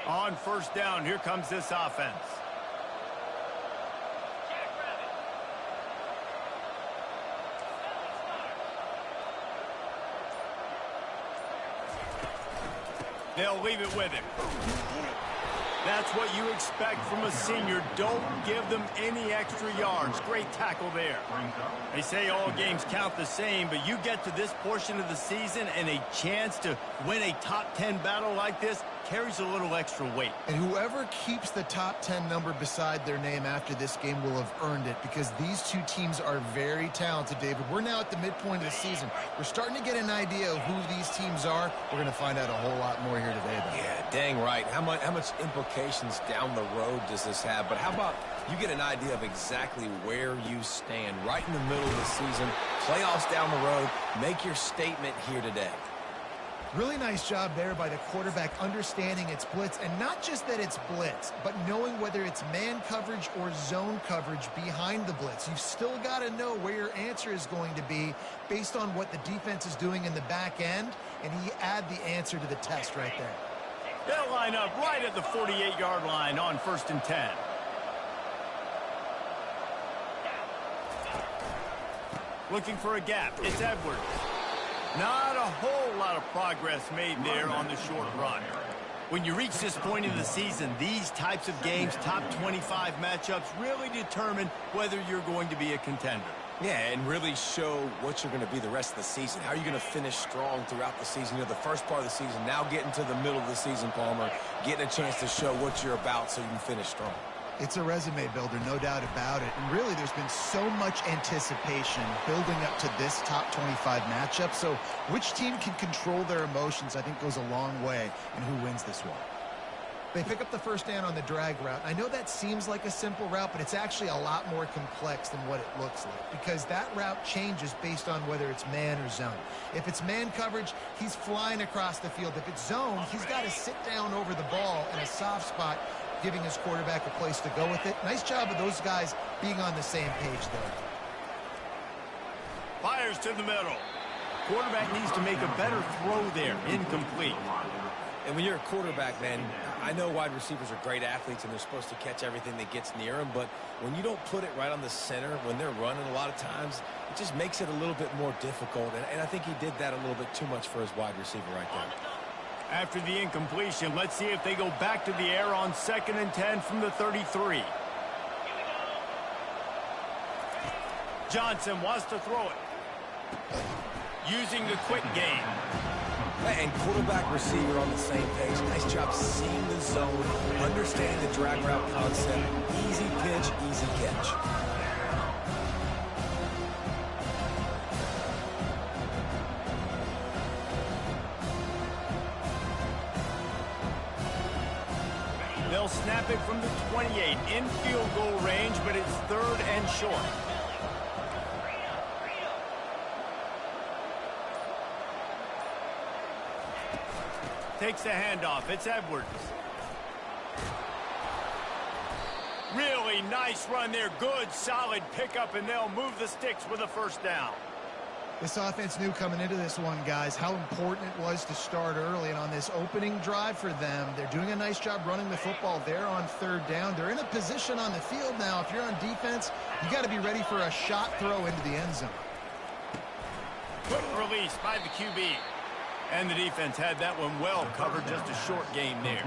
On first down, here comes this offense. They'll leave it with him. That's what you expect from a senior. Don't give them any extra yards. Great tackle there. They say all games count the same, but you get to this portion of the season and a chance to win a top 10 battle like this carries a little extra weight. And whoever keeps the top 10 number beside their name after this game will have earned it, because these two teams are very talented, David. We're now at the midpoint of the season. We're starting to get an idea of who these teams are. We're going to find out a whole lot more here today, though. Yeah, dang right. How much implications down the road does this have? But how about you get an idea of exactly where you stand right in the middle of the season, playoffs down the road, make your statement here today. Really nice job there by the quarterback understanding it's blitz, and not just that it's blitz, but knowing whether it's man coverage or zone coverage behind the blitz. You've still got to know where your answer is going to be based on what the defense is doing in the back end, and he add the answer to the test right there. They'll line up right at the 48-yard line on 1st and 10. Looking for a gap. It's Edwards. Not a whole lot of progress made there on the short run. When you reach this point in the season, these types of games, top 25 matchups, really determine whether you're going to be a contender. Yeah, and really show what you're going to be the rest of the season. How are you going to finish strong throughout the season? You know, the first part of the season, now getting to the middle of the season, Palmer, getting a chance to show what you're about so you can finish strong. It's a resume builder, no doubt about it. And really, there's been so much anticipation building up to this top 25 matchup. So which team can control their emotions, I think, goes a long way in who wins this one. They pick up the first down on the drag route. I know that seems like a simple route, but it's actually a lot more complex than what it looks like, because that route changes based on whether it's man or zone. If it's man coverage, he's flying across the field. If it's zone, he's got to sit down over the ball in a soft spot, giving his quarterback a place to go with it. Nice job of those guys being on the same page there. Fires to the middle. Quarterback needs to make a better throw there. Incomplete. And when you're a quarterback, man, I know wide receivers are great athletes and they're supposed to catch everything that gets near them, but when you don't put it right on the center, when they're running a lot of times, it just makes it a little bit more difficult. And I think he did that a little bit too much for his wide receiver right there. After the incompletion, let's see if they go back to the air on 2nd and 10 from the 33. Johnson wants to throw it. Using the quick game. And quarterback receiver on the same page. Nice job seeing the zone, understanding the drag route concept. Easy pitch, easy catch. They'll snap it from the 28 in field goal range, but it's 3rd and short. Takes the handoff. It's Edwards. Really nice run there. Good, solid pickup, and they'll move the sticks with a first down. This offense knew coming into this one, guys, how important it was to start early. And on this opening drive for them, they're doing a nice job running the football. They're on 3rd down. They're in a position on the field now. If you're on defense, you got to be ready for a shot throw into the end zone. Quick release by the QB. And the defense had that one well covered. Just a short game there.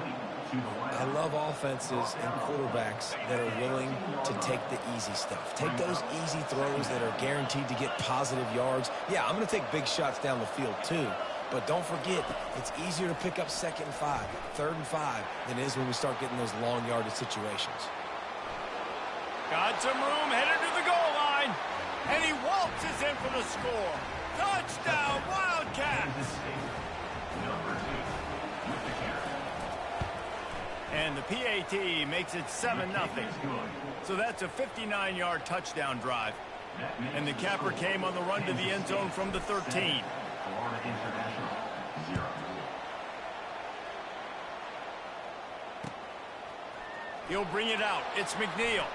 I love offenses and quarterbacks that are willing to take the easy stuff. Take those easy throws that are guaranteed to get positive yards. Yeah, I'm going to take big shots down the field too. But don't forget, it's easier to pick up 2nd and 5, 3rd and 5 than it is when we start getting those long yardage situations. Got some room, headed to the goal line. And he waltzes in for the score. Touchdown, Wildcats! And the PAT makes it 7-0. So that's a 59-yard touchdown drive. And the capper came on the run to the end zone from the 13. He'll bring it out. It's McNeil.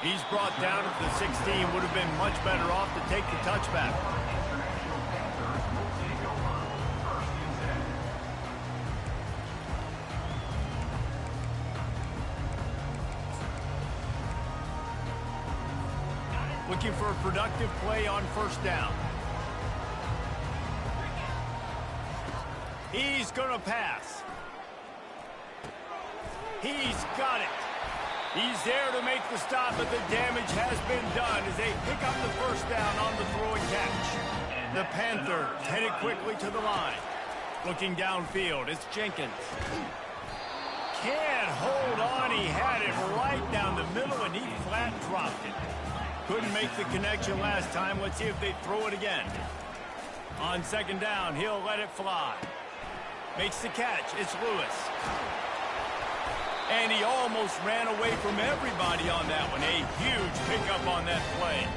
He's brought down at the 16. Would have been much better off to take the touchback. looking for a productive play on first down. He's going to pass. He's got it. He's there to make the stop, but the damage has been done as they pick up the first down on the throw and catch. The Panthers headed quickly to the line. Looking downfield, it's Jenkins. Can't hold on. He had it right down the middle, and he flat dropped it. Couldn't make the connection last time. Let's see if they throw it again. On second down, he'll let it fly. Makes the catch. It's Lewis. And he almost ran away from everybody on that one. A huge pickup on that play.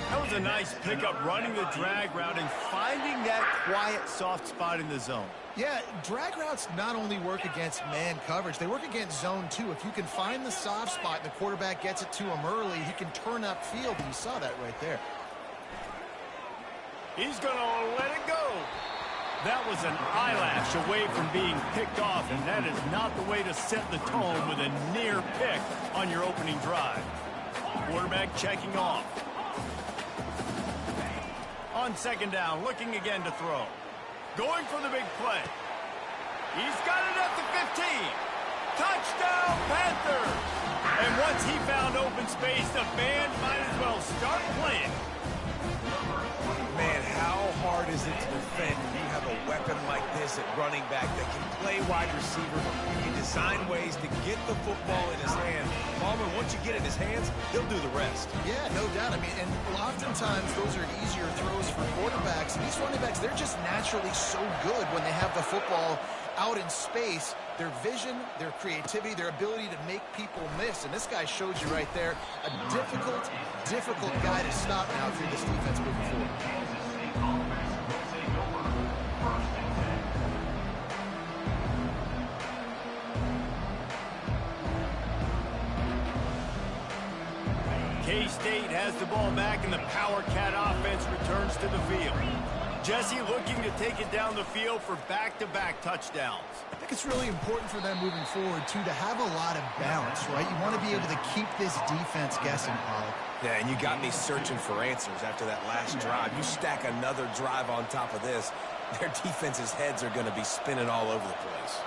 That was a nice pickup, running the drag route and finding that quiet, soft spot in the zone. Yeah, drag routes not only work against man coverage, they work against zone too. If you can find the soft spot and the quarterback gets it to him early, he can turn upfield, and you saw that right there. He's going to let it go. That was an eyelash away from being picked off, and that is not the way to set the tone with a near pick on your opening drive. Quarterback checking off. On second down, looking again to throw. Going for the big play. He's got it at the 15. Touchdown, Panthers! And once he found open space, the band might as well start playing. Man, how hard is it to defend when you have a weapon like this at running back that can play wide receiver? You can design ways to get the football in his hand. Palmer, once you get it in his hands, he'll do the rest. Yeah, no doubt. I mean, and oftentimes those are easier throws for quarterbacks. And these running backs, they're just naturally so good when they have the football out in space. Their vision, their creativity, their ability to make people miss. And this guy showed you right there a difficult guy to stop now through this defense moving forward. K-State has the ball back, and the Power Cat offense returns to the field. Jesse looking to take it down the field for back-to-back touchdowns. I think it's really important for them moving forward, too, to have a lot of balance, right? You want to be able to keep this defense guessing, Pollock. Yeah, and you got me searching for answers after that last drive. You stack another drive on top of this, their defense's heads are going to be spinning all over the place.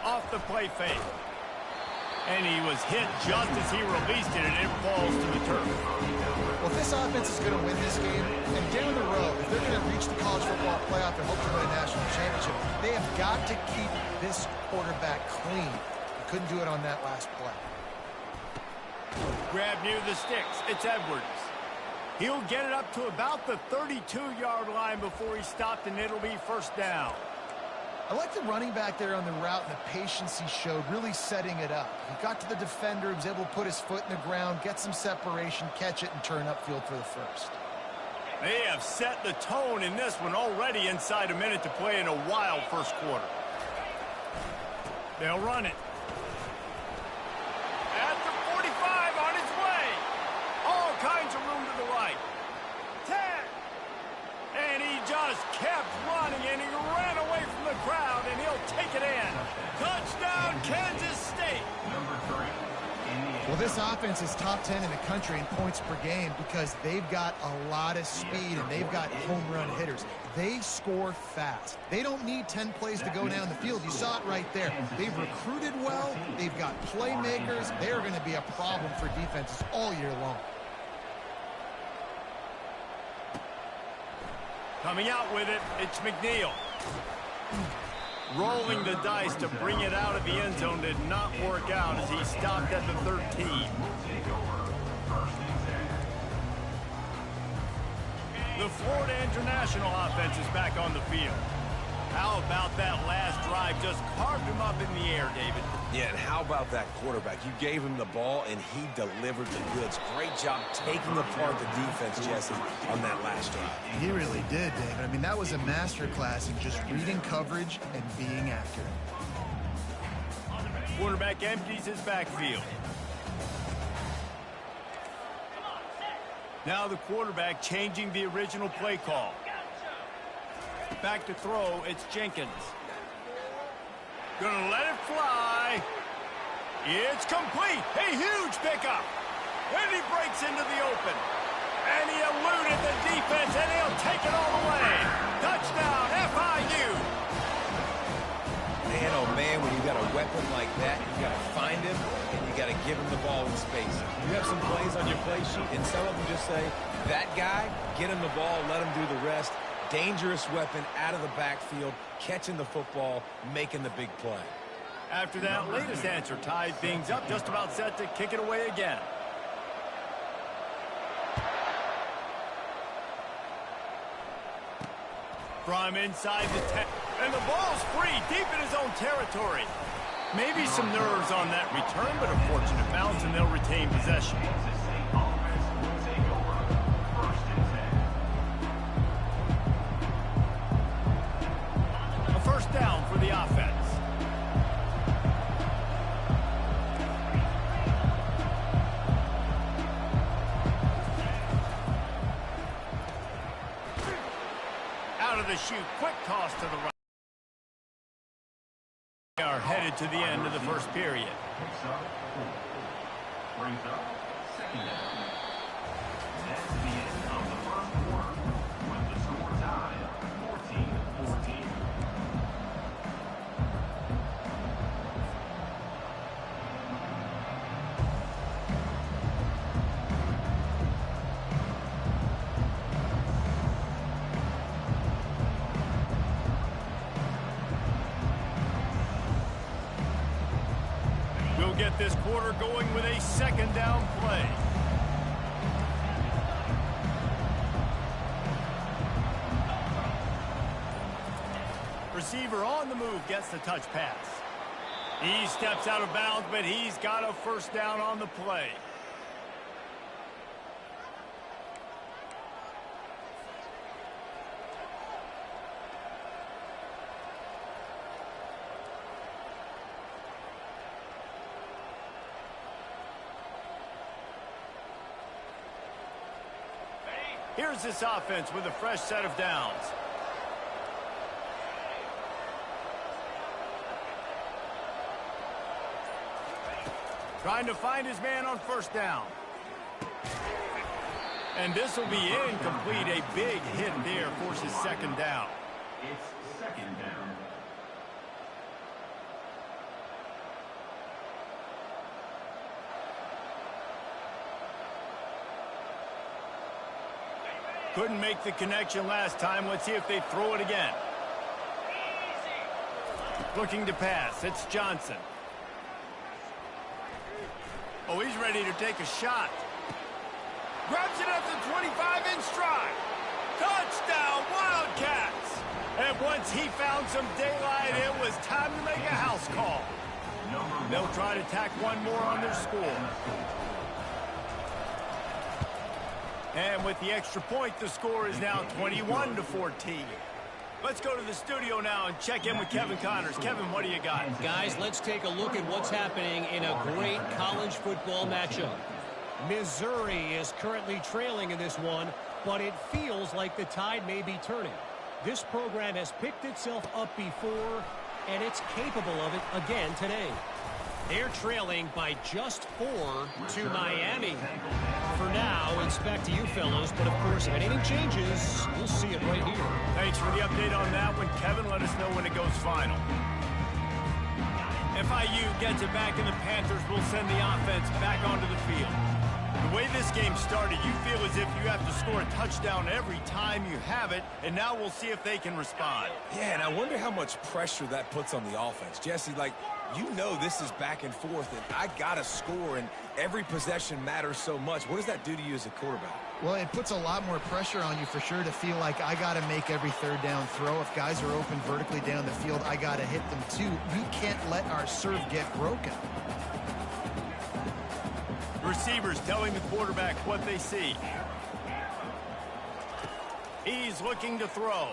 Off the play fake. And he was hit just as he released it, and it falls to the turf. Well, if this offense is going to win this game, and down the road, if they're going to reach the college football playoff and hope to win a national championship, they have got to keep this quarterback clean. They couldn't do it on that last play. Grab near the sticks. It's Edwards. He'll get it up to about the 32-yard line before he stopped, and it'll be first down. I like the running back there on the route and the patience he showed, really setting it up. He got to the defender, he was able to put his foot in the ground, get some separation, catch it, and turn upfield for the first. They have set the tone in this one already inside a minute to play in a wild first quarter. They'll run it. At the 45, on its way. All kinds of room to the right. 10. And he just kept running, and he ran away from the crowd, and he'll take it in. Touchdown, Kansas State. Well, this offense is top 10 in the country in points per game because they've got a lot of speed, and they've got home run hitters. They score fast. They don't need 10 plays to go down the field. You saw it right there. They've recruited well. They've got playmakers. They're going to be a problem for defenses all year long. Coming out with it, it's McNeil. Rolling the dice to bring it out of the end zone did not work out as he stopped at the 13. The Florida International offense is back on the field. How about that last drive? Just carved him up in the air, David. Yeah, and how about that quarterback? You gave him the ball, and he delivered the goods. Great job taking apart the defense, Jesse, on that last drive. He really did, David. I mean, that was a masterclass in just reading coverage and being accurate. Quarterback empties his backfield. Now the quarterback changing the original play call. Back to throw, it's Jenkins. Gonna let it fly. It's complete. A huge pickup. And he breaks into the open. And he eluded the defense, and he'll take it all the way. Touchdown, FIU. Man, oh man, when you got a weapon like that, you got to find him, and you got to give him the ball in space. You have some plays on your play sheet, and some of them just say, that guy, get him the ball, let him do the rest. Dangerous weapon out of the backfield, catching the football, making the big play. After that latest answer tied things up, just about set to kick it away again. From inside the 10, and the ball's free, deep in his own territory. Maybe some nerves on that return, but a fortunate bounce, and they'll retain possession. A first down for the offense. Out of the chute, quick toss to the right. We are headed to the end of the first period. Brings up second down. That's the end of the first quarter with the score tied 14-14. We'll get this quarter going with a second down play. Receiver on the move gets the touch pass. He steps out of bounds, but he's got a first down on the play. Here's this offense with a fresh set of downs. Trying to find his man on first down. And this will be incomplete. A big hit there forces second down. It's second down. Couldn't make the connection last time. Let's see if they throw it again. Looking to pass. It's Johnson. Oh, he's ready to take a shot. Grabs it at the 25 in stride. Touchdown, Wildcats! And once he found some daylight, it was time to make a house call. They'll try to tack one more on their score. And with the extra point, the score is now 21-14. Let's go to the studio now and check in with Kevin Connors. Kevin, what do you got? Guys, let's take a look at what's happening in a great college football matchup. Missouri is currently trailing in this one, but it feels like the tide may be turning. This program has picked itself up before, and it's capable of it again today. They're trailing by just 4 to Miami. For now, it's back to you fellows, but of course, if anything changes, we'll see it right here. Thanks for the update on that one, Kevin. Let us know when it goes final. FIU gets it back, and the Panthers will send the offense back onto the field. The way this game started, you feel as if you have to score a touchdown every time you have it, and now we'll see if they can respond. Yeah, and I wonder how much pressure that puts on the offense. Jesse, like, you know this is back and forth, and I got to score, and every possession matters so much. What does that do to you as a quarterback? Well, it puts a lot more pressure on you for sure to feel like I got to make every third down throw. If guys are open vertically down the field, I got to hit them too. We can't let our serve get broken. Receivers telling the quarterback what they see. He's looking to throw.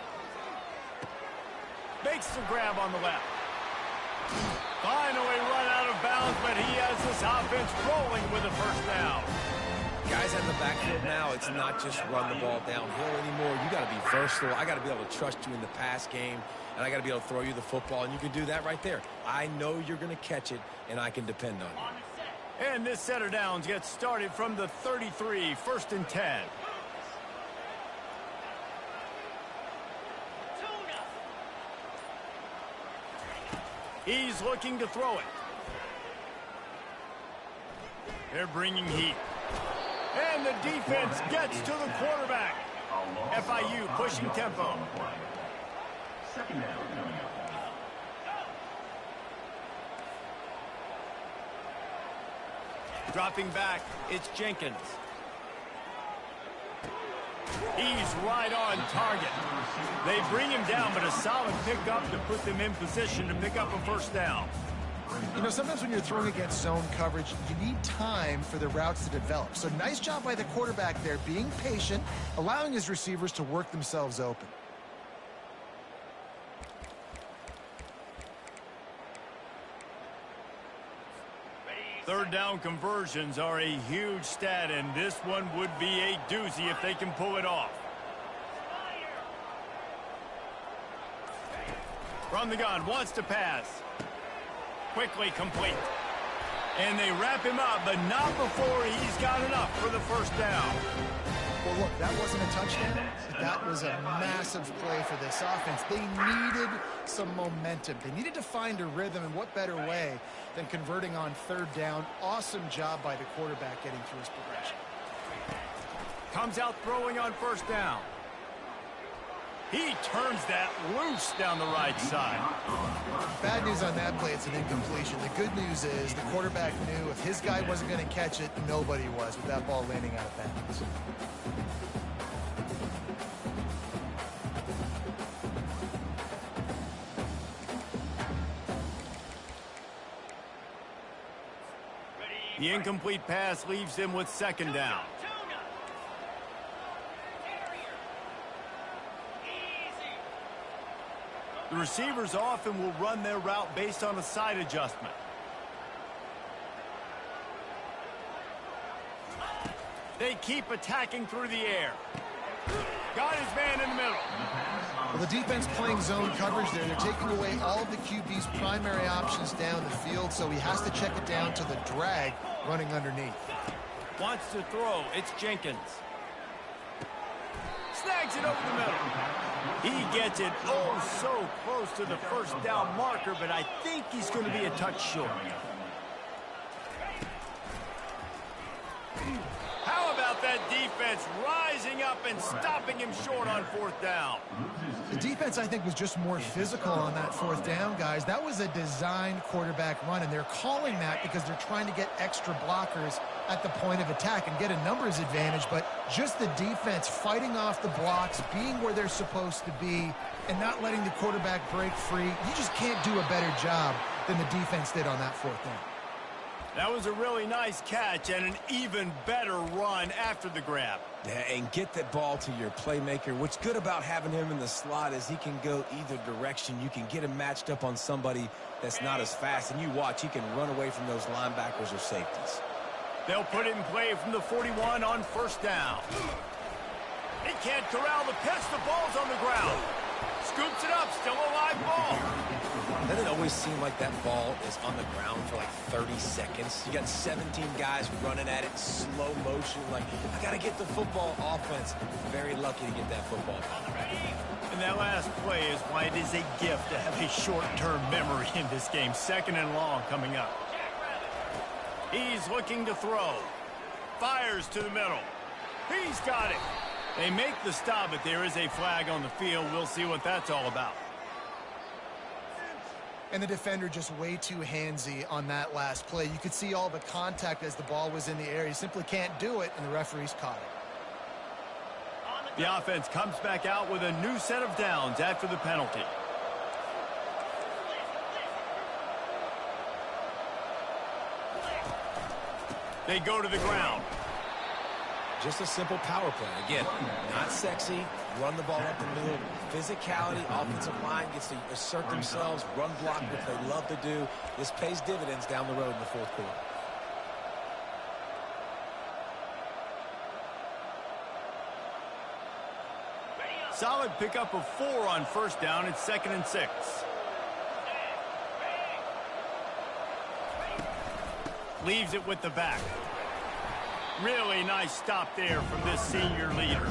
Makes the grab on the left. Finally run out of bounds, but he has this offense rolling with a first down. Guys in the backfield now, it's not just run the ball downhill anymore. You got to be versatile. I got to be able to trust you in the pass game. and I got to be able to throw you the football, and you can do that right there. I know you're going to catch it, and I can depend on you. And this set of downs gets started from the 33, 1st and 10. He's looking to throw it. They're bringing heat. And the defense gets to the quarterback. FIU pushing tempo. Second down coming up. Dropping back, it's Jenkins. He's right on target. They bring him down, but a solid pickup to put them in position to pick up a first down. You know, sometimes when you're throwing against zone coverage, you need time for the routes to develop. So nice job by the quarterback there, being patient, allowing his receivers to work themselves open. Third down conversions are a huge stat, and this one would be a doozy if they can pull it off. From the gun, wants to pass. Quickly complete. And they wrap him up, but not before he's got enough for the first down. Well, look, that wasn't a touchdown. That was a massive play for this offense. They needed some momentum. They needed to find a rhythm, and what better way than converting on third down. Awesome job by the quarterback getting through his progression. Comes out throwing on first down. He turns that loose down the right side. Bad news on that play, it's an incompletion. The good news is the quarterback knew if his guy wasn't going to catch it, nobody was with that ball landing out of bounds. The incomplete pass leaves him with second down. The receivers often will run their route based on a side adjustment. They keep attacking through the air. Got his man in the middle. Well, the defense playing zone coverage there. They're taking away all of the QB's primary options down the field, so he has to check it down to the drag running underneath. Wants to throw. It's Jenkins. Snags it over the middle. He gets it oh so close to the first down marker, but I think he's going to be a touch short. How about that defense rising up and stopping him short on fourth down? The defense, I think, was just more physical on that fourth down, guys. That was a designed quarterback run, and they're calling that because they're trying to get extra blockers at the point of attack and get a numbers advantage, but just the defense fighting off the blocks, being where they're supposed to be, and not letting the quarterback break free. You just can't do a better job than the defense did on that fourth down. That was a really nice catch and an even better run after the grab. Yeah, and get that ball to your playmaker. What's good about having him in the slot is he can go either direction. You can get him matched up on somebody that's not as fast, and you watch, he can run away from those linebackers or safeties. They'll put it in play from the 41 on first down. He can't corral the pitch. The ball's on the ground. Scoops it up. Still a live ball. Doesn't it always seem like that ball is on the ground for like 30 seconds? You got 17 guys running at it, slow motion. Like, I got to get the football. Offense, very lucky to get that football. And that last play is why it is a gift to have a short-term memory in this game. Second and long coming up. He's looking to throw. Fires to the middle. He's got it. They make the stop, but there is a flag on the field. We'll see what that's all about. And the defender just way too handsy on that last play. You could see all the contact as the ball was in the air. He simply can't do it, and the referees caught it. The offense comes back out with a new set of downs after the penalty. They go to the ground. Just a simple power play. Again, not sexy. Run the ball up the middle. Physicality, offensive line gets to assert themselves, run block, what they love to do. This pays dividends down the road in the fourth quarter. Solid pickup of 4 on first down. It's 2nd and 6. Leaves it with the back. Really nice stop there from this senior leader.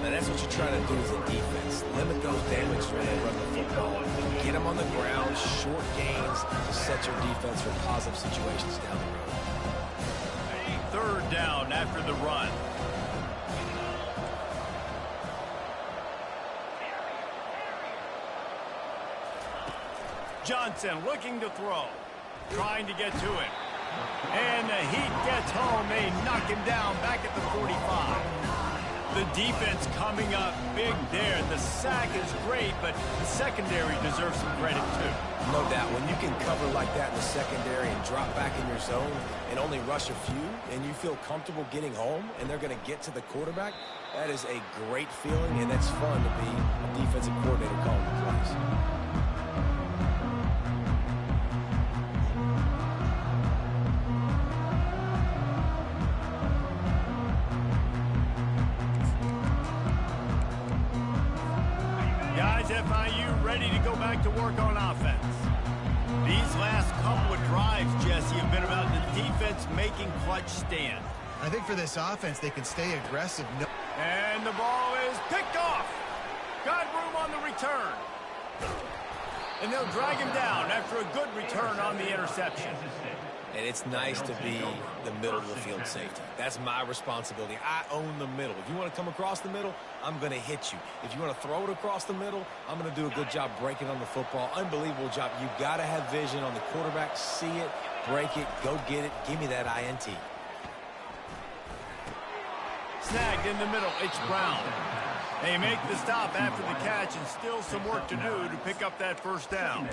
Now that's what you try to do as a defense. Limit those damages when they run the football. Get them on the ground, short gains to set your defense for positive situations down the road. 3rd down after the run. Johnson looking to throw. Trying to get to it. And the heat gets home. They knock him down back at the 45. The defense coming up big there. The sack is great, but the secondary deserves some credit too. No doubt. When you can cover like that in the secondary and drop back in your zone and only rush a few, and you feel comfortable getting home, and they're going to get to the quarterback, that is a great feeling, and that's fun to be a defensive coordinator calling the plays. FIU ready to go back to work on offense. These last couple of drives, Jesse, have been about the defense making clutch stand. I think for this offense, they can stay aggressive. And the ball is picked off. Got room on the return. And they'll drag him down after a good return on the interception. And it's nice to be the middle of the field safety. That's my responsibility. I own the middle. If you want to come across the middle, I'm going to hit you. If you want to throw it across the middle, I'm going to do a good job breaking on the football. Unbelievable job. You got to have vision on the quarterback. See it, break it, go get it. Give me that INT. Snagged in the middle. It's Brown. They make the stop after the catch, and still some work to do to pick up that first down.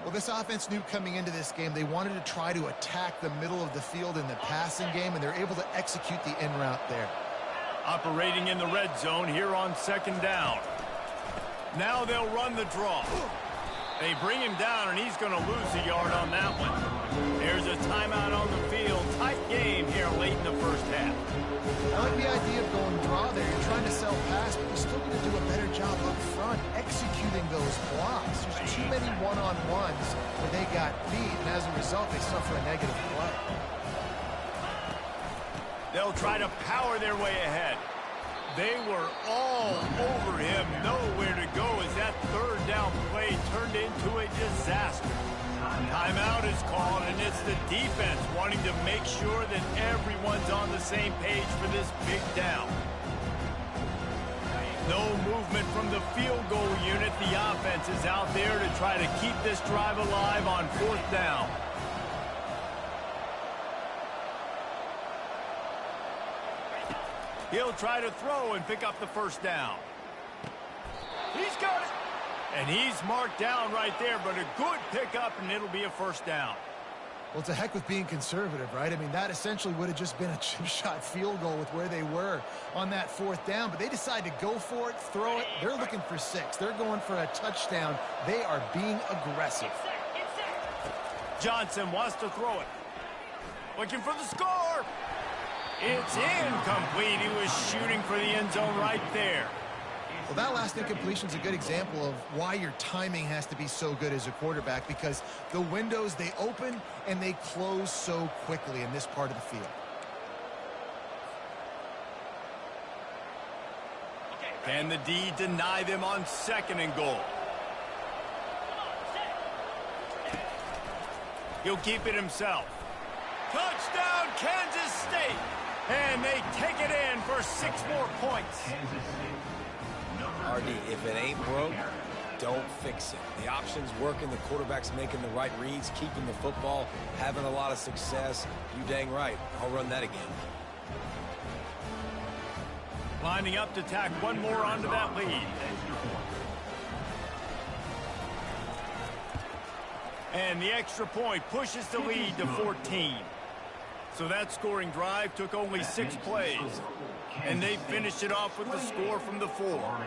Well, this offense knew coming into this game they wanted to try to attack the middle of the field in the passing game, and they're able to execute the in route there. Operating in the red zone here on 2nd down. Now they'll run the draw. They bring him down, and he's going to lose a yard on that one. There's a timeout on the field. Tight game here late in the first half. I like the idea of going draw there. You're trying to sell pass, but you still need to do a better job up front executing those blocks. There's too many one-on-ones where they got beat, and as a result, they suffer a negative play. They'll try to power their way ahead. They were all over him. Nowhere to go as that 3rd down play turned into a disaster. Timeout is called, and it's the defense wanting to make sure that everyone's on the same page for this big down. No movement from the field goal unit. The offense is out there to try to keep this drive alive on 4th down. He'll try to throw and pick up the first down. He's got it. And he's marked down right there, but a good pickup, and it'll be a first down. Well, to heck with being conservative, right? I mean, that essentially would have just been a chip shot field goal with where they were on that 4th down, but they decide to go for it, throw it. They're looking for 6. They're going for a touchdown. They are being aggressive. Johnson wants to throw it. Looking for the score. It's incomplete. He was shooting for the end zone right there. Well, that last incompletion is a good example of why your timing has to be so good as a quarterback, because the windows, they open and they close so quickly in this part of the field. Can the D deny them on 2nd and goal? He'll keep it himself. Touchdown, Kansas State. And they take it in for 6 more points. RD, if it ain't broke, don't fix it. The options working, the quarterback's making the right reads, keeping the football, having a lot of success. You dang right. I'll run that again. Lining up to tack one more onto that lead. And the extra point pushes the lead to 14. So that scoring drive took only 6 plays. And they finished it off with the score from the 4.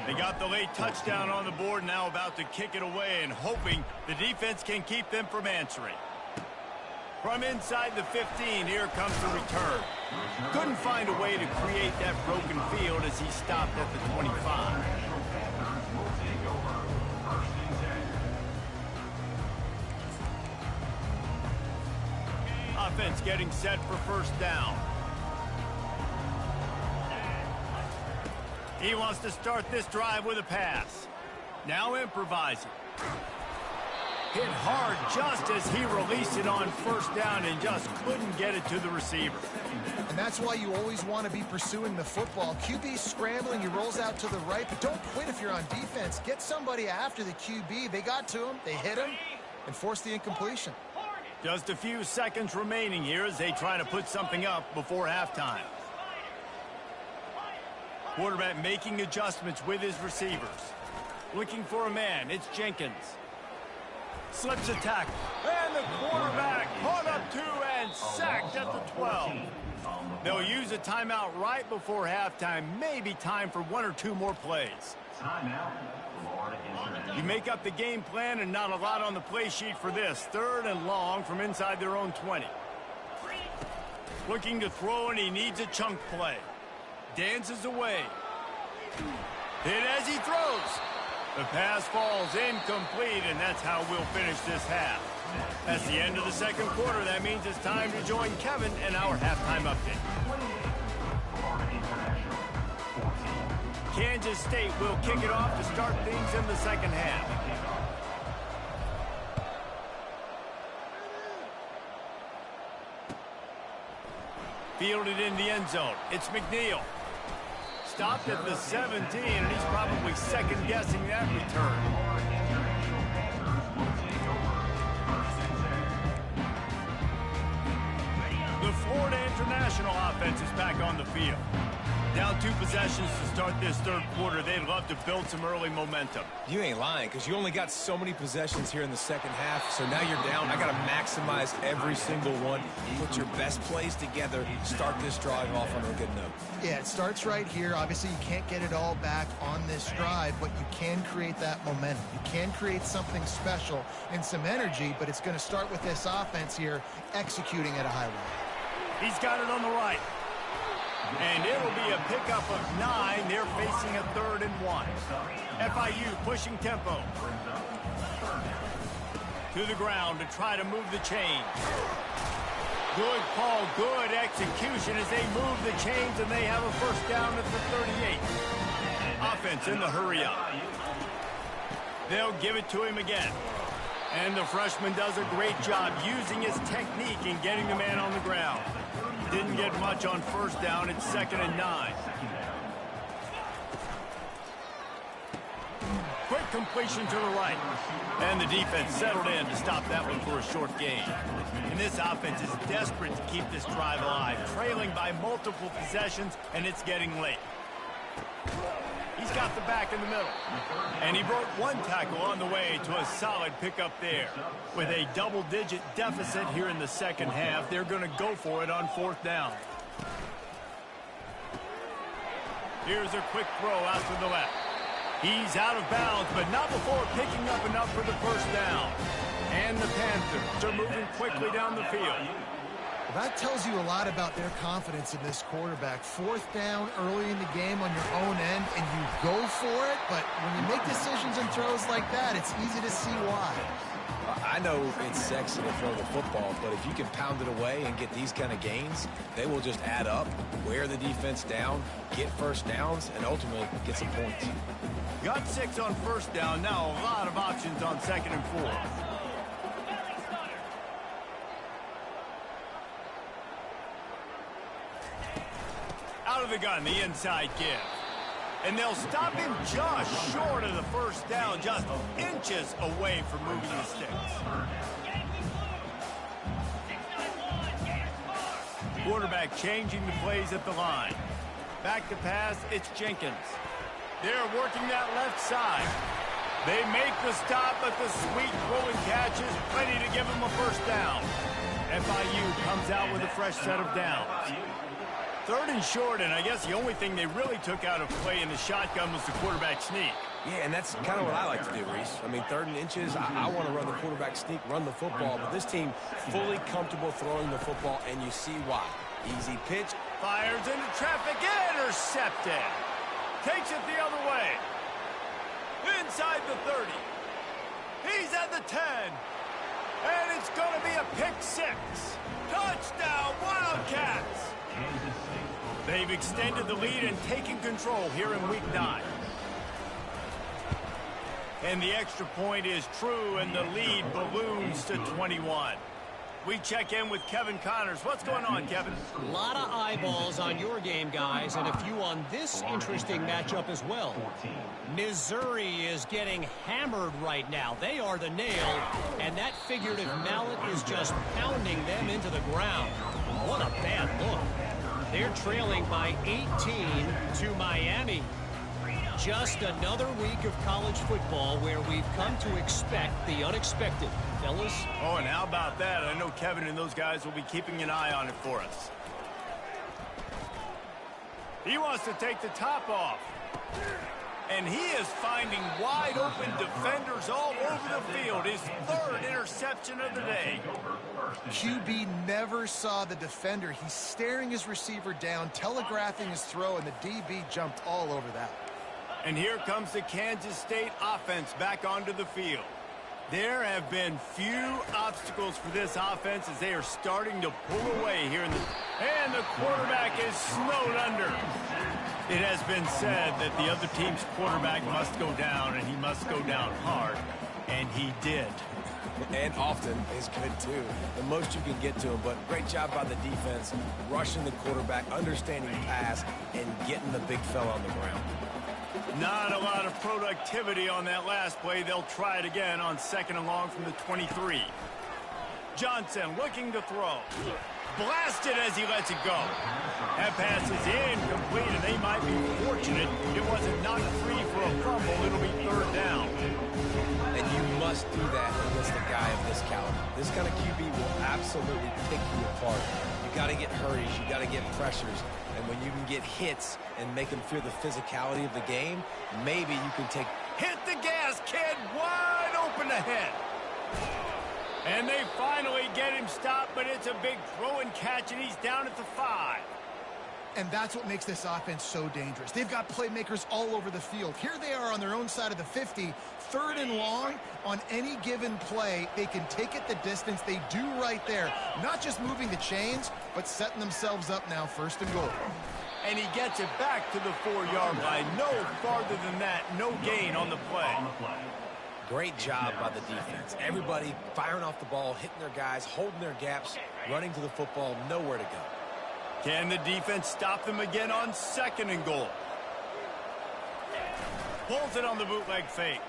They got the late touchdown on the board, now about to kick it away and hoping the defense can keep them from answering. From inside the 15, here comes the return. Couldn't find a way to create that broken field as he stopped at the 25. Offense getting set for first down. He wants to start this drive with a pass. Now improvising. Hit hard just as he released it on first down and just couldn't get it to the receiver. And that's why you always want to be pursuing the football. QB scrambling, he rolls out to the right, but don't quit if you're on defense. Get somebody after the QB. They got to him, they hit him, and forced the incompletion. Just a few seconds remaining here as they try to put something up before halftime. Quarterback making adjustments with his receivers. Looking for a man, it's Jenkins. Slips a tackle, and the quarterback caught up two and sacked at the 12. They'll use a timeout right before halftime, maybe time for one or two more plays. You make up the game plan and not a lot on the play sheet for this. 3rd and long from inside their own 20. Looking to throw, and he needs a chunk play. Dances away. Hit as he throws. The pass falls incomplete, and that's how we'll finish this half. That's the end of the second quarter. That means it's time to join Kevin and our halftime update. Kansas State will kick it off to start things in the second half. Fielded in the end zone. It's McNeil. Stopped at the 17, and he's probably second-guessing that return. The Florida International offense is back on the field. Down 2 possessions to start this third quarter. They'd love to build some early momentum. You ain't lying, because you only got so many possessions here in the second half, so now you're down. I got to maximize every single one. Put your best plays together. Start this drive off on a good note. Yeah, it starts right here. Obviously, you can't get it all back on this drive, but you can create that momentum. You can create something special and some energy, but it's going to start with this offense here executing at a high level. He's got it on the right. And it'll be a pickup of 9. They're facing a 3rd and 1. FIU pushing tempo. To the ground to try to move the chains. Good call, good execution as they move the chains, and they have a first down at the 38. Offense in the hurry up. They'll give it to him again. And the freshman does a great job using his technique and getting the man on the ground. Didn't get much on first down. It's 2nd and 9. Quick completion to the right. And the defense settled in to stop that one for a short gain. And this offense is desperate to keep this drive alive, trailing by multiple possessions, and it's getting late. He's got the back in the middle. And he broke 1 tackle on the way to a solid pickup there. With a double-digit deficit here in the second half, they're going to go for it on 4th down. Here's a quick throw out to the left. He's out of bounds, but not before picking up enough for the first down. And the Panthers are moving quickly down the field. Well, that tells you a lot about their confidence in this quarterback. 4th down early in the game on your own end, and you go for it, but when you make decisions and throws like that, it's easy to see why. I know it's sexy to throw the football, but if you can pound it away and get these kind of gains, they will just add up, wear the defense down, get first downs, and ultimately get some points. Got 6 on first down. Now a lot of options on 2nd and 4. Out of the gun, the inside give. And they'll stop him just short of the first down, just inches away from moving the sticks. Quarterback changing the plays at the line. Back to pass, it's Jenkins. They're working that left side. They make the stop, but the sweet throw and catch is plenty to give them a first down. FIU comes out with a fresh set of downs. 3rd and short, and I guess the only thing they really took out of play in the shotgun was the quarterback sneak. Yeah, and that's kind of what I like to do, Reese. I mean, 3rd and inches, I want to run the quarterback sneak, run the football, but this team fully comfortable throwing the football, and you see why. Easy pitch. Fires into traffic, intercepted. Takes it the other way. Inside the 30. He's at the 10. And it's going to be a pick 6. Touchdown, Wildcats! They've extended the lead and taken control here in Week 9. And the extra point is true, and the lead balloons to 21. We check in with Kevin Connors. What's going on, Kevin? A lot of eyeballs on your game, guys, and a few on this interesting matchup as well. Missouri is getting hammered right now. They are the nail, and that figurative mallet is just pounding them into the ground. What a bad look. They're trailing by 18 to Miami. Just another week of college football where we've come to expect the unexpected. Fellas? Oh, and how about that? I know Kevin and those guys will be keeping an eye on it for us. He wants to take the top off. And he is finding wide open defenders all over the field. His 3rd interception of the day. QB never saw the defender. He's staring his receiver down, telegraphing his throw, and the DB jumped all over that. And here comes the Kansas State offense back onto the field. There have been few obstacles for this offense as they are starting to pull away here in the... And the quarterback is snowed under. It has been said that the other team's quarterback must go down, and he must go down hard. And he did. And often is good, too. The most you can get to him, but great job by the defense, rushing the quarterback, understanding pass, and getting the big fella on the ground. Not a lot of productivity on that last play. They'll try it again on 2nd and long from the 23. Johnson looking to throw. Blasted as he lets it go. That pass is incomplete, and they might be fortunate it wasn't knocked free for a fumble. It'll be 3rd down. And you must do that against a guy of this caliber. This kind of QB will absolutely pick you apart. You got to get hurries. You got to get pressures. And when you can get hits and make them feel the physicality of the game, maybe you can take... Hit the gas, kid! Wide open ahead. And they finally get him stopped, but it's a big throw and catch, and he's down at the 5. And that's what makes this offense so dangerous. They've got playmakers all over the field. Here they are on their own side of the 50, 3rd and long. On any given play, they can take it the distance. They do right there. Not just moving the chains, but setting themselves up now 1st and goal. And he gets it back to the 4-yard line. No farther than that. No gain on the play. Great job by the defense. Everybody firing off the ball, hitting their guys, holding their gaps, running to the football, nowhere to go. Can the defense stop them again on 2nd and goal? Pulls it on the bootleg fake.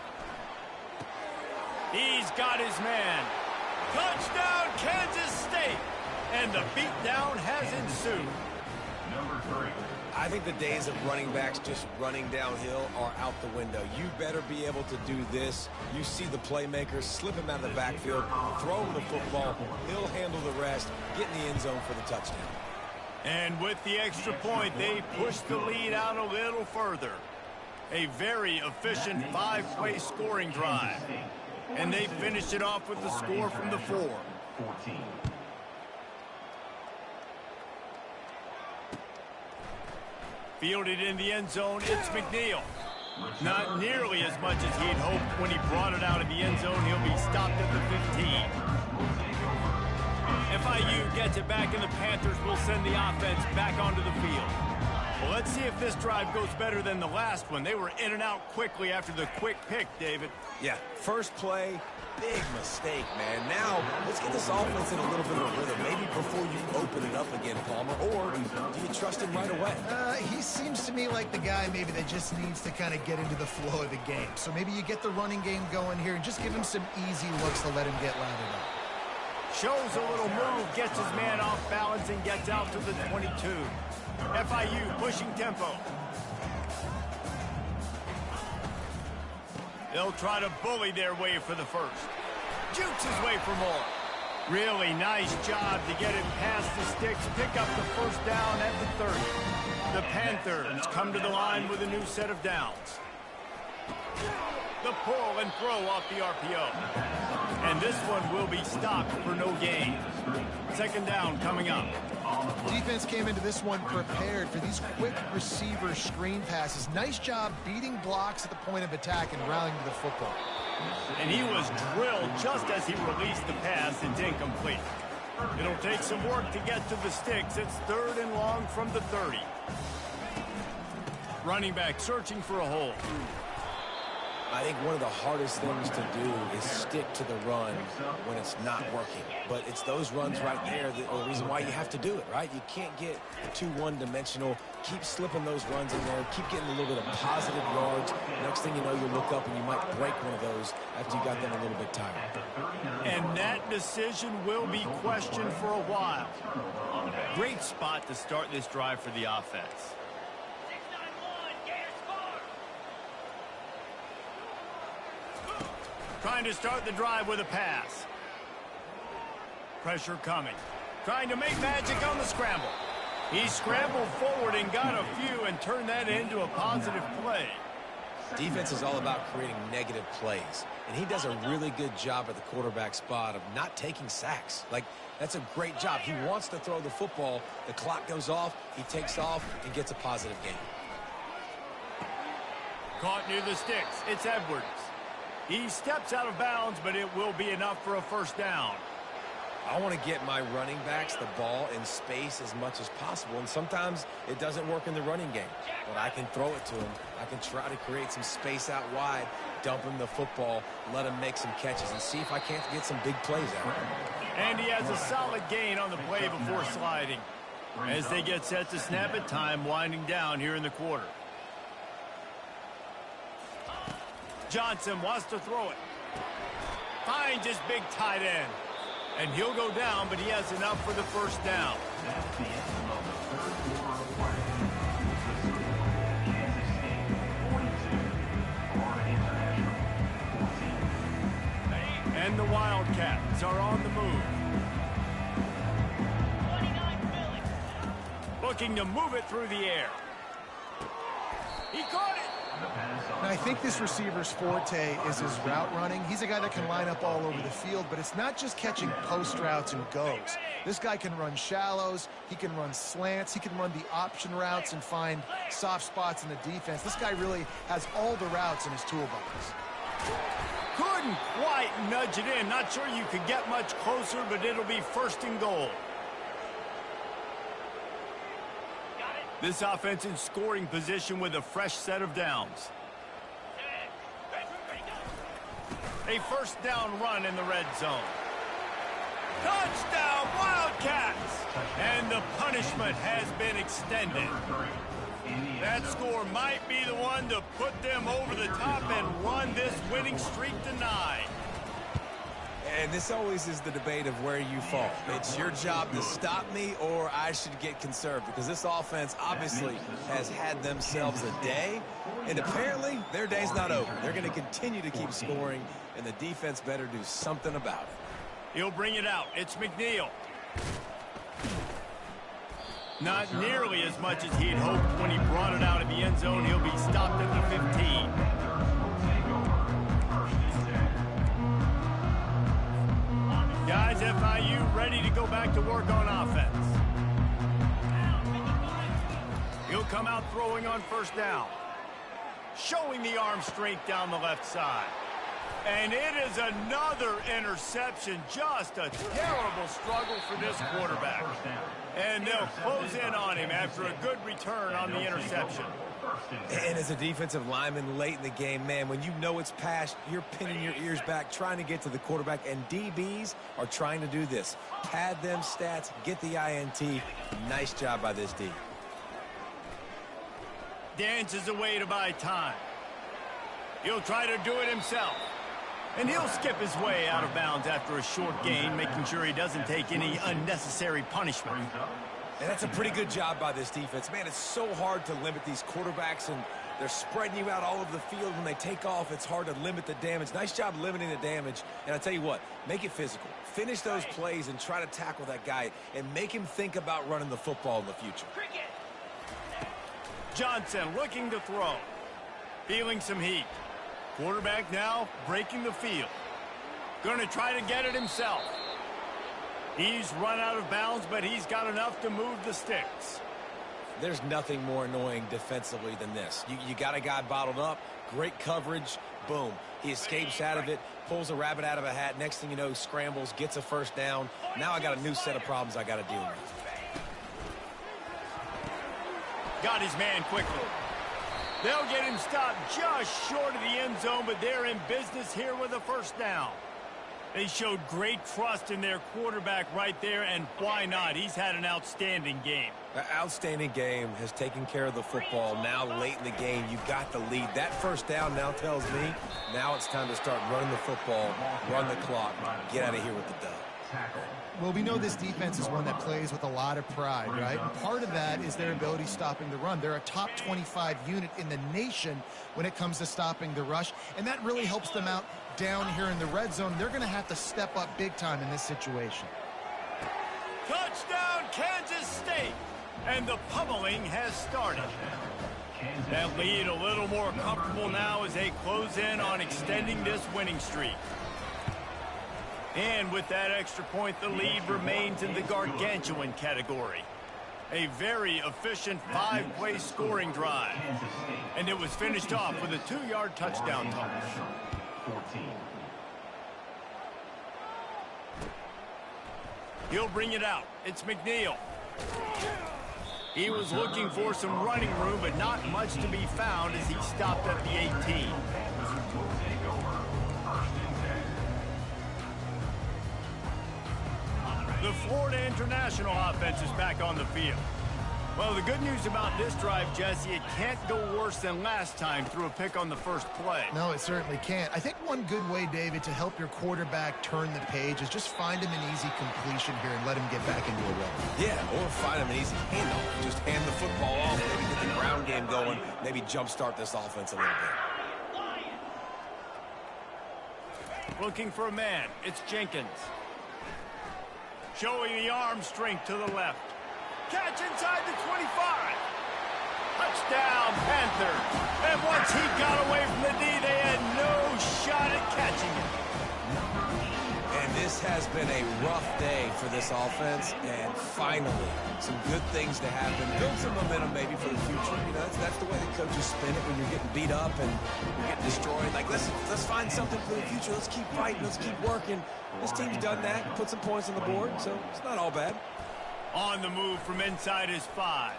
He's got his man. Touchdown, Kansas State. And the beatdown has ensued. Number 3. I think the days of running backs just running downhill are out the window. You better be able to do this. You see the playmakers, slip him out of the backfield, throw him the football. He'll handle the rest, get in the end zone for the touchdown. And with the extra point, they push the lead out a little further. A very efficient 5-play scoring drive. And they finish it off with the score from the 4. 14. Fielded in the end zone, it's McNeil. Not nearly as much as he'd hoped when he brought it out of the end zone. He'll be stopped at the 15. FIU gets it back, and the Panthers will send the offense back onto the field. Well, let's see if this drive goes better than the last one. They were in and out quickly after the quick pick, David. Yeah, first play, big mistake, man. Now, let's get this offense in a little bit of a rhythm. Maybe before you open it up again, Palmer, or do you trust him right away? He seems to me like the guy maybe that just needs to kind of get into the flow of the game. So maybe you get the running game going here and just give him some easy looks to let him get lathered up. Shows a little move, gets his man off balance, and gets out to the 22. FIU pushing tempo. They'll try to bully their way for the first. Jukes his way for more. Really nice job to get it past the sticks, pick up the first down at the 30. The Panthers come to the line with a new set of downs. The pull and throw off the RPO. And this one will be stopped for no gain. Second down coming up. Defense came into this one prepared for these quick receiver screen passes. Nice job beating blocks at the point of attack and rallying to the football. And he was drilled just as he released the pass. It's incomplete. It'll take some work to get to the sticks. It's 3rd and long from the 30. Running back searching for a hole. I think one of the hardest things to do is stick to the run when it's not working. But it's those runs right there that are the reason why you have to do it, right? You can't get too one-dimensional. Keep slipping those runs in there. Keep getting a little bit of positive yards. Next thing you know, you look up and you might break one of those after you got them a little bit tired. And that decision will be questioned for a while. Great spot to start this drive for the offense. Trying to start the drive with a pass. Pressure coming. Trying to make magic on the scramble. He scrambled forward and got a few and turned that into a positive play. Defense is all about creating negative plays, and he does a really good job at the quarterback spot of not taking sacks. Like, that's a great job. He wants to throw the football. The clock goes off, he takes off, and gets a positive gain. Caught near the sticks. It's Edwards. He steps out of bounds, but it will be enough for a first down. I want to get my running backs the ball in space as much as possible, and sometimes it doesn't work in the running game. But I can throw it to him. I can try to create some space out wide, dump him the football, let him make some catches, and see if I can't get some big plays out. And he has a solid gain on the play before sliding. As they get set to snap it, time winding down here in the quarter. Johnson wants to throw it. Finds his big tight end. And he'll go down, but he has enough for the first down. That's the end of the third quarter of play. Kansas State 42, Florida International 14. And the Wildcats are on the move. Looking to move it through the air. He caught it. Now, I think this receiver's forte is his route running. He's a guy that can line up all over the field, but it's not just catching post routes and goes. This guy can run shallows, he can run slants, he can run the option routes and find soft spots in the defense. This guy really has all the routes in his toolbox. Couldn't quite nudge it in. Not sure you could get much closer, but it'll be 1st and goal. This offense in scoring position with a fresh set of downs. A first down run in the red zone. Touchdown, Wildcats! And the punishment has been extended. That score might be the one to put them over the top and run this winning streak to 9. And this always is the debate of where you fall. It's your job to stop me, or I should get conserved, because this offense obviously has had themselves a day, and apparently their day's not over. They're going to continue to keep scoring, and the defense better do something about it. He'll bring it out. It's McNeil. Not nearly as much as he'd hoped when he brought it out of the end zone. He'll be stopped at the 15. Guys, FIU ready to go back to work on offense. He'll come out throwing on first down. Showing the arm strength down the left side. And it is another interception. Just a terrible struggle for this quarterback. And they'll close in on him after a good return on the interception. And as a defensive lineman late in the game, man, when you know it's past, you're pinning your ears back, trying to get to the quarterback, and DBs are trying to do this. Pad them stats, get the INT. Nice job by this D. Dances away to buy time. He'll try to do it himself. And he'll skip his way out of bounds after a short gain, making sure he doesn't take any unnecessary punishment. And that's a pretty good job by this defense. Man, it's so hard to limit these quarterbacks, and they're spreading you out all over the field. When they take off, it's hard to limit the damage. Nice job limiting the damage. And I tell you what, make it physical. Finish those plays and try to tackle that guy and make him think about running the football in the future. Johnson looking to throw. Feeling some heat. Quarterback now breaking the field. Going to try to get it himself. He's run out of bounds, but he's got enough to move the sticks. There's nothing more annoying defensively than this. You got a guy bottled up, great coverage, boom. He escapes out of it, pulls a rabbit out of a hat. Next thing you know, scrambles, gets a first down. Now I got a new set of problems I got to deal with. Got his man quickly. They'll get him stopped just short of the end zone, but they're in business here with a first down. They showed great trust in their quarterback right there, and why not? He's had an outstanding game. An outstanding game, has taken care of the football. Now late in the game, you got the lead. That first down now tells me now it's time to start running the football, run the clock, get out of here with the dub. Well, we know this defense is one that plays with a lot of pride, right? And part of that is their ability stopping the run. They're a top 25 unit in the nation when it comes to stopping the rush, and that really helps them out down here in the red zone. They're going to have to step up big time in this situation. Touchdown, Kansas State! And the pummeling has started. That lead a little more comfortable now as they close in on extending this winning streak. And with that extra point, the lead remains in the gargantuan category. A very efficient 5-play scoring drive. And it was finished off with a 2-yard touchdown toss. 14. He'll bring it out. It's McNeil. He was looking for some running room, but not much to be found as he stopped at the 18. The Florida International offense is back on the field. Well, the good news about this drive, Jesse, it can't go worse than last time through a pick on the first play. No, it certainly can't. I think one good way, David, to help your quarterback turn the page is just find him an easy completion here and let him get back into a rhythm. Yeah, or find him an easy handoff. Just hand the football off, maybe get the ground game going, maybe jumpstart this offense a little bit. Looking for a man. It's Jenkins. Showing the arm strength to the left. Catch inside the 25. Touchdown, Panthers. And once he got away from the D, they had no shot at catching him. And this has been a rough day for this offense, and finally, some good things to happen. Build some momentum maybe for the future. You know, that's the way the coaches spin it when you're getting beat up and you're getting destroyed. Like, let's find something for the future. Let's keep fighting. Let's keep working. This team's done that, put some points on the board, so it's not all bad. On the move from inside his 5.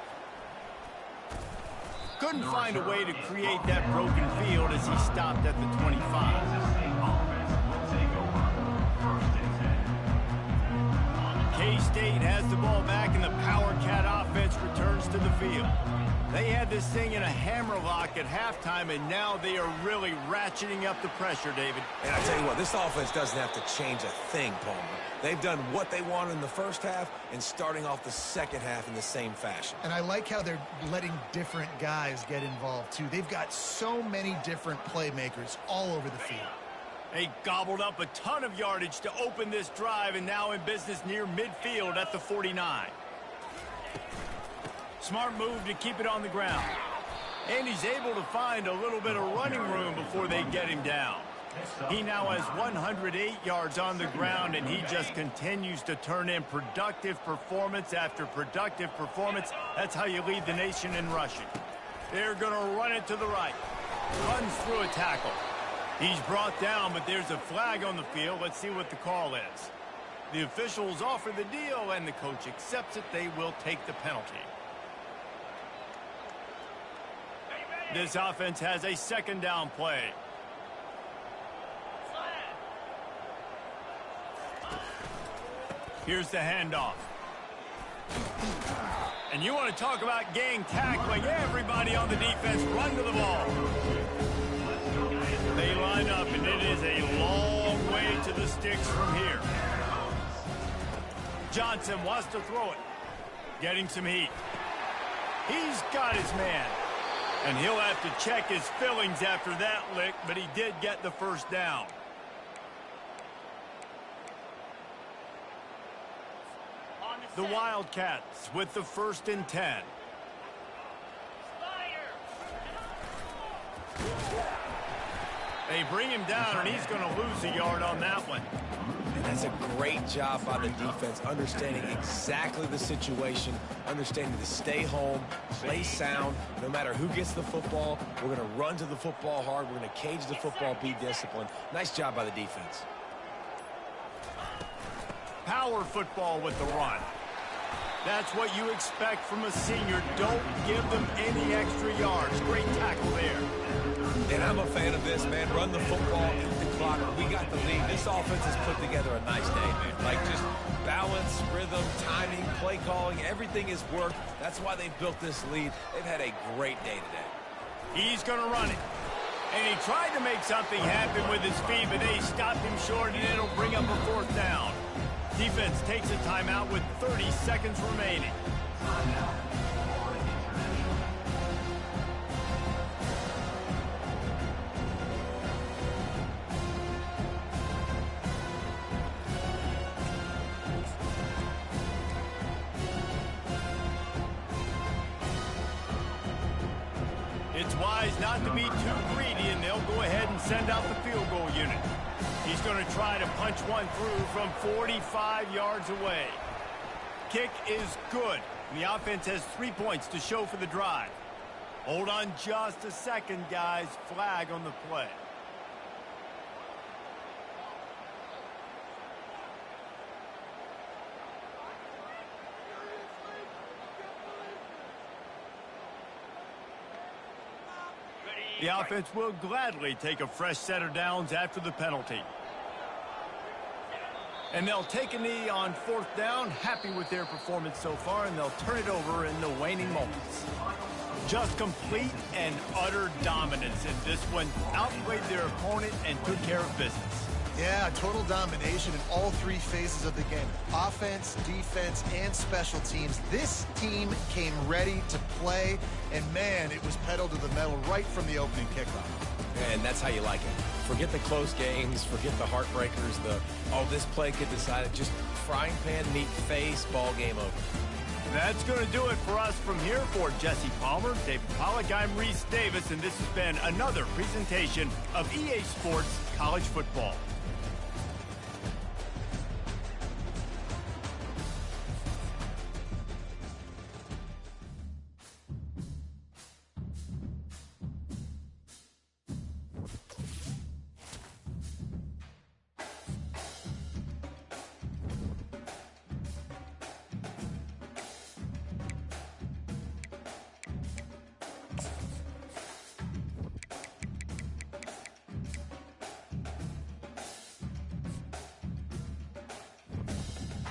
Couldn't find a way to create that broken field as he stopped at the 25. K-State has the ball back, and the Power Cat offense returns to the field. They had this thing in a hammerlock at halftime, and now they are really ratcheting up the pressure, David. And I tell you what, this offense doesn't have to change a thing, Palmer. They've done what they wanted in the first half and starting off the second half in the same fashion. And I like how they're letting different guys get involved, too. They've got so many different playmakers all over the field. They gobbled up a ton of yardage to open this drive, and now in business near midfield at the 49. Smart move to keep it on the ground. And he's able to find a little bit of running room before they get him down. He now has 108 yards on the ground, and he just continues to turn in productive performance after productive performance. That's how you lead the nation in rushing. They're going to run it to the right. Runs through a tackle. He's brought down, but there's a flag on the field. Let's see what the call is. The officials offer the deal, and the coach accepts it. They will take the penalty. This offense has a second down play. Here's the handoff. And you want to talk about gang tackling. Everybody on the defense run to the ball. They line up, and it is a long way to the sticks from here. Johnson wants to throw it. Getting some heat. He's got his man. And he'll have to check his fillings after that lick, but he did get the first down. The Wildcats with the 1st and 10. They bring him down, and he's going to lose a yard on that one. And that's a great job by the defense, understanding exactly the situation, understanding to stay home, play sound. No matter who gets the football, we're going to run to the football hard. We're going to cage the football, be disciplined. Nice job by the defense. Power football with the run. That's what you expect from a senior. Don't give them any extra yards. Great tackle there. And I'm a fan of this, man. Run the football, eat the clock. We got the lead. This offense has put together a nice day, man. Like just balance, rhythm, timing, play calling, everything has worked. That's why they've built this lead. They've had a great day today. He's going to run it. And he tried to make something happen with his feet, but they stopped him short, and it'll bring up a 4th down. Defense takes a timeout with 30 seconds remaining. It's wise not to be too greedy, and they'll go ahead and send out the field goal unit. He's going to try to punch one through from 45 yards away. Kick is good. And the offense has 3 points to show for the drive. Hold on just a second, guys. Flag on the play. The offense will gladly take a fresh set of downs after the penalty. And they'll take a knee on 4th down, happy with their performance so far, and they'll turn it over in the waning moments. Just complete and utter dominance in this one. Outplayed their opponent and took care of business. Yeah, total domination in all 3 phases of the game. Offense, defense, and special teams. This team came ready to play, and man, it was pedal to the metal right from the opening kickoff. And that's how you like it. Forget the close games, forget the heartbreakers, this play could decide it. Just frying pan, meet face, ball game over. That's going to do it for us from here. For Jesse Palmer, David Pollack, I'm Reese Davis, and this has been another presentation of EA Sports College Football.